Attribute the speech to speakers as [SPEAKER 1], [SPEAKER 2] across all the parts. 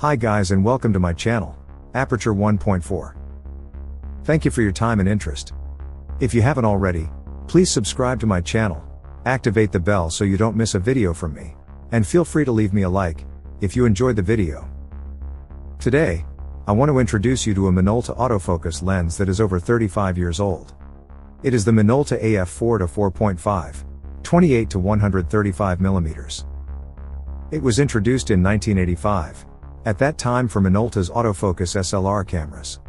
[SPEAKER 1] Hi guys and welcome to my channel, Aperture 1.4. Thank you for your time and interest. If you haven't already, please subscribe to my channel, activate the bell so you don't miss a video from me, and feel free to leave me a like, if you enjoyed the video. Today, I want to introduce you to a Minolta autofocus lens that is over 35 years old. It is the Minolta AF 4-4.5, 28 to 135 mm. It was introduced in 1985. At that time for Minolta's autofocus SLR cameras.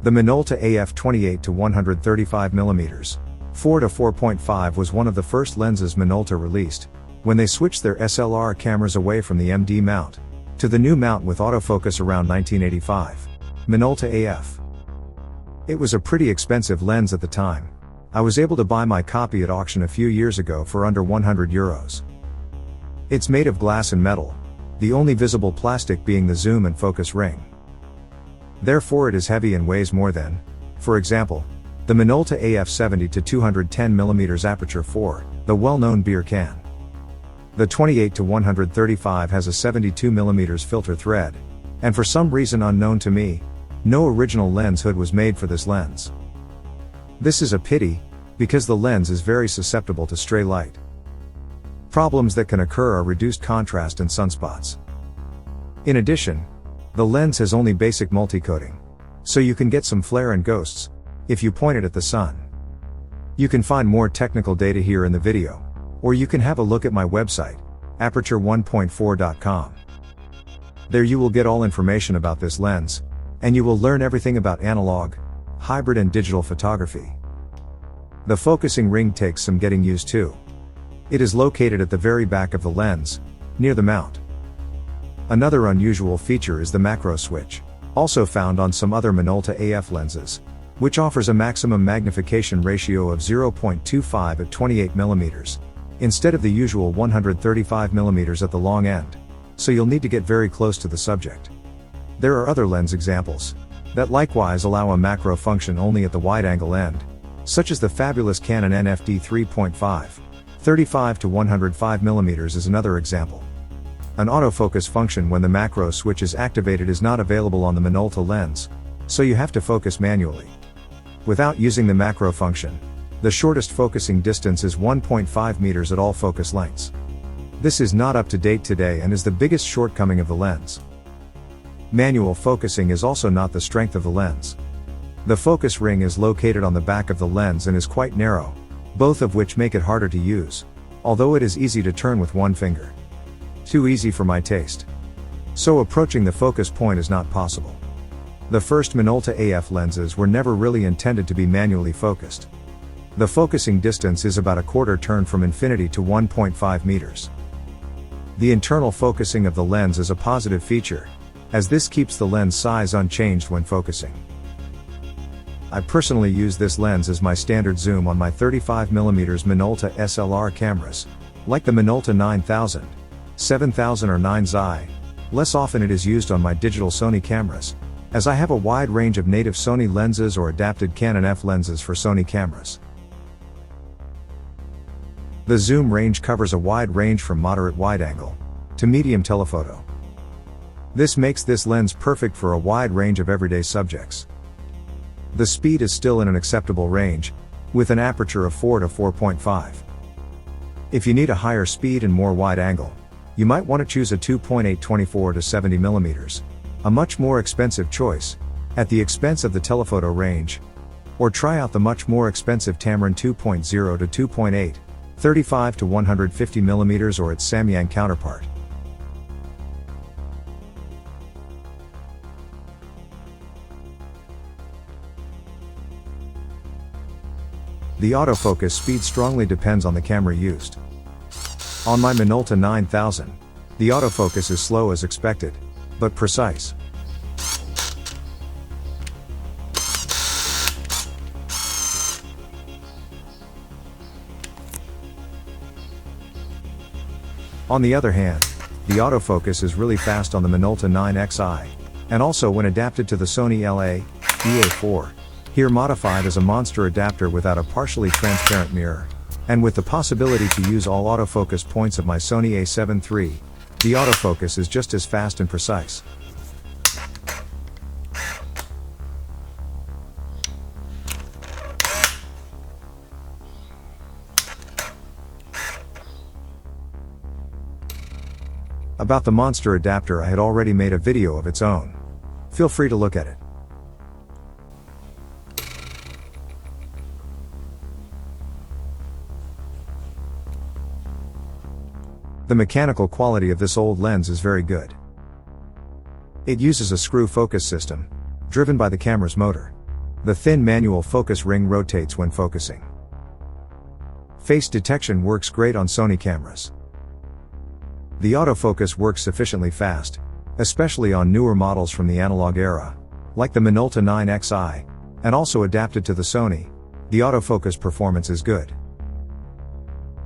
[SPEAKER 1] The Minolta AF 28 to 135 mm, 4-4.5 was one of the first lenses Minolta released, when they switched their SLR cameras away from the MD mount, to the new mount with autofocus around 1985, Minolta AF. It was a pretty expensive lens at the time. I was able to buy my copy at auction a few years ago for under €100. It's made of glass and metal, the only visible plastic being the zoom and focus ring. Therefore it is heavy and weighs more than, for example, the Minolta AF 70 to 210 mm aperture 4, the well-known beer can. The 28 to 135 has a 72 mm filter thread, and for some reason unknown to me, no original lens hood was made for this lens. This is a pity, because the lens is very susceptible to stray light. Problems that can occur are reduced contrast and sunspots. In addition, the lens has only basic multi-coating, so you can get some flare and ghosts, if you point it at the sun. You can find more technical data here in the video, or you can have a look at my website, apertureonepointfour.com. There you will get all information about this lens, and you will learn everything about analog, hybrid and digital photography. The focusing ring takes some getting used to. It is located at the very back of the lens, near the mount. Another unusual feature is the macro switch, also found on some other Minolta AF lenses, which offers a maximum magnification ratio of 0.25 at 28 mm, instead of the usual 135 mm at the long end, so you'll need to get very close to the subject. There are other lens examples, that likewise allow a macro function only at the wide-angle end, such as the fabulous Canon NFD 3.5. 35 to 105 mm is another example. An autofocus function when the macro switch is activated is not available on the Minolta lens, so you have to focus manually. Without using the macro function, the shortest focusing distance is 1.5 meters at all focus lengths. This is not up to date today and is the biggest shortcoming of the lens. Manual focusing is also not the strength of the lens. The focus ring is located on the back of the lens and is quite narrow, both of which make it harder to use, although it is easy to turn with one finger. Too easy for my taste. So approaching the focus point is not possible. The first Minolta AF lenses were never really intended to be manually focused. The focusing distance is about a quarter turn from infinity to 1.5 meters. The internal focusing of the lens is a positive feature, as this keeps the lens size unchanged when focusing. I personally use this lens as my standard zoom on my 35mm Minolta SLR cameras, like the Minolta 9000, 7000 or 9Xi. Less often it is used on my digital Sony cameras, as I have a wide range of native Sony lenses or adapted Canon F lenses for Sony cameras. The zoom range covers a wide range from moderate wide angle to medium telephoto. This makes this lens perfect for a wide range of everyday subjects. The speed is still in an acceptable range, with an aperture of 4 to 4.5. If you need a higher speed and more wide angle, you might want to choose a 2.8 24 to 70 mm, a much more expensive choice, at the expense of the telephoto range, or try out the much more expensive Tamron 2.0 to 2.8, 35 to 150 mm or its Samyang counterpart. The autofocus speed strongly depends on the camera used. On my Minolta 9000, the autofocus is slow as expected, but precise. On the other hand, the autofocus is really fast on the Minolta 9Xi, and also when adapted to the Sony EA4. Here modified as a monster adapter without a partially transparent mirror, and with the possibility to use all autofocus points of my Sony A7 III, the autofocus is just as fast and precise. About the monster adapter, I had already made a video of its own. Feel free to look at it. The mechanical quality of this old lens is very good. It uses a screw focus system, driven by the camera's motor. The thin manual focus ring rotates when focusing. Face detection works great on Sony cameras. The autofocus works sufficiently fast, especially on newer models from the analog era, like the Minolta 9Xi, and also adapted to the Sony. The autofocus performance is good.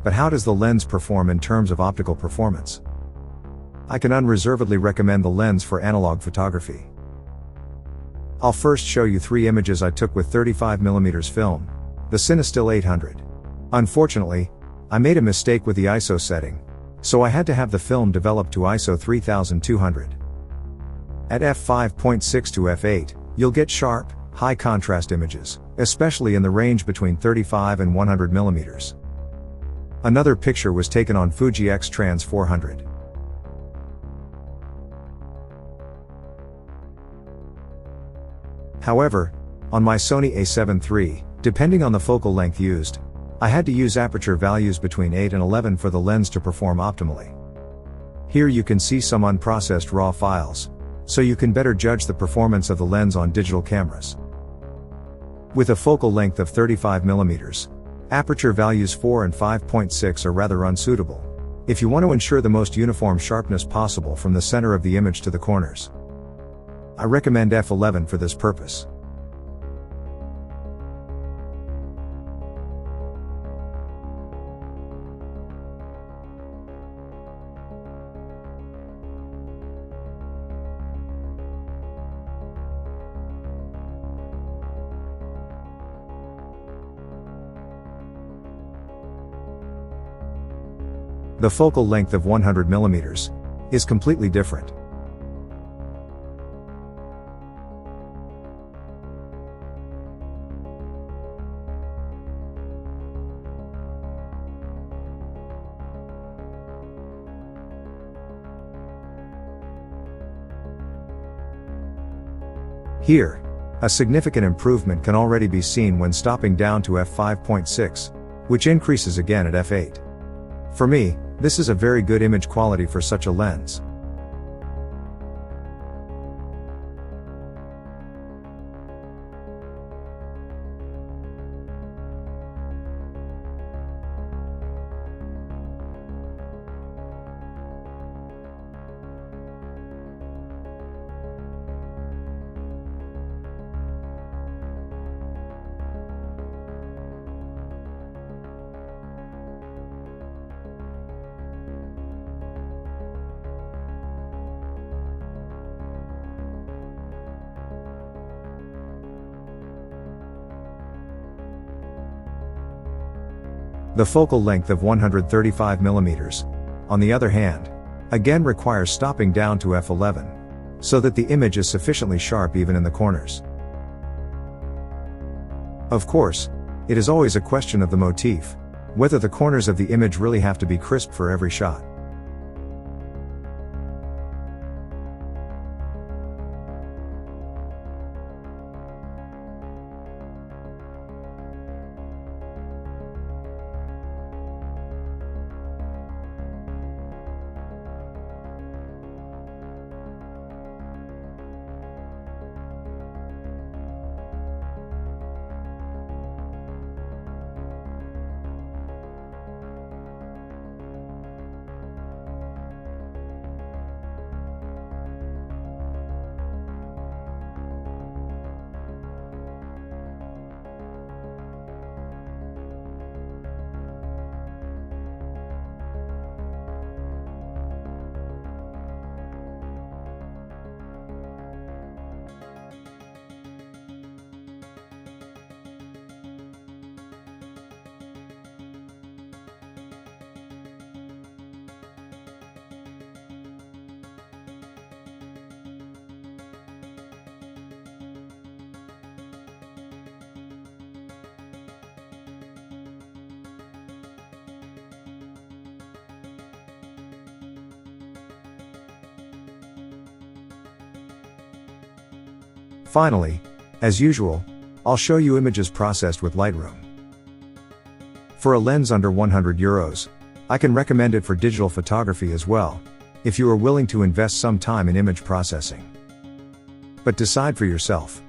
[SPEAKER 1] But how does the lens perform in terms of optical performance? I can unreservedly recommend the lens for analog photography. I'll first show you 3 images I took with 35mm film, the Cinestill 800. Unfortunately, I made a mistake with the ISO setting, so I had to have the film developed to ISO 3200. At f5.6 to f8, you'll get sharp, high contrast images, especially in the range between 35 and 100mm. Another picture was taken on Fuji X-Trans 400. However, on my Sony a7 III, depending on the focal length used, I had to use aperture values between 8 and 11 for the lens to perform optimally. Here you can see some unprocessed RAW files, so you can better judge the performance of the lens on digital cameras. With a focal length of 35mm, aperture values 4 and 5.6 are rather unsuitable, if you want to ensure the most uniform sharpness possible from the center of the image to the corners. I recommend f11 for this purpose. The focal length of 100mm is completely different. Here, a significant improvement can already be seen when stopping down to f5.6, which increases again at f8. For me, this is a very good image quality for such a lens. The focal length of 135mm, on the other hand, again requires stopping down to f11, so that the image is sufficiently sharp even in the corners. Of course, it is always a question of the motif, whether the corners of the image really have to be crisp for every shot. Finally, as usual, I'll show you images processed with Lightroom. For a lens under €100, I can recommend it for digital photography as well, if you are willing to invest some time in image processing. But decide for yourself.